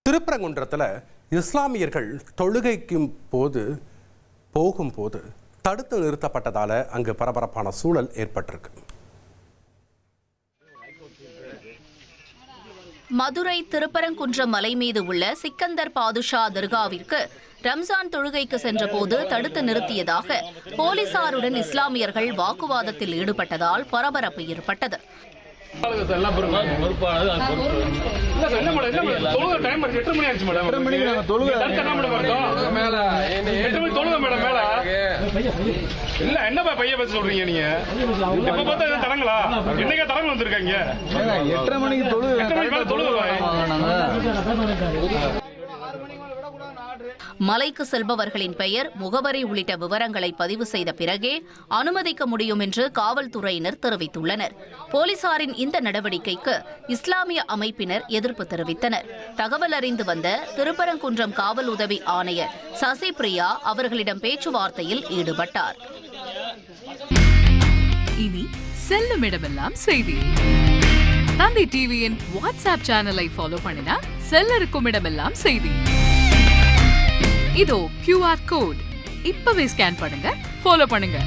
திருப்பரங்குன்றத்தில் இஸ்லாமியர்கள் தொழுகைக்கும் போகும்போது தடுத்து நிறுத்தப்பட்டதால அங்கு பரபரப்பான சூழல் ஏற்பட்டிருக்கு. மதுரை திருப்பரங்குன்றம் மலை மீது உள்ள சிக்கந்தர் பாதுஷா தர்காவிற்கு ரம்ஜான் தொழுகைக்கு சென்றபோது தடுத்து நிறுத்தியதாக போலீசாருடன் இஸ்லாமியர்கள் வாக்குவாதத்தில் ஈடுபட்டதால் பரபரப்பு ஏற்பட்டது. மலைக்கு செல்பவர்களின் பெயர், முகவரி உள்ளிட்ட விவரங்களை பதிவு செய்த பிறகே அனுமதிக்க முடியும் என்று காவல்துறையினர் தெரிவித்துள்ளனர். போலீசாரின் இந்த நடவடிக்கைக்கு இஸ்லாமிய அமைப்பினர் எதிர்ப்பு தெரிவித்தனர். தகவல் அறிந்து வந்த திருப்பரங்குன்றம் காவல் உதவி ஆணையர் சசி பிரியா அவர்களிடம் பேச்சுவார்த்தையில் ஈடுபட்டார். இனி செல்லும் இடமெல்லாம் செய்தி. தந்தை டிவியின் வாட்ஸ்அப் சேனலை ஃபாலோ பண்ணினா செல்லருக்கும் இடமெல்லாம் செய்தி. இதோ QR கோட் இப்பவே ஸ்கேன் பண்ணுங்க, ஃபாலோ பண்ணுங்க.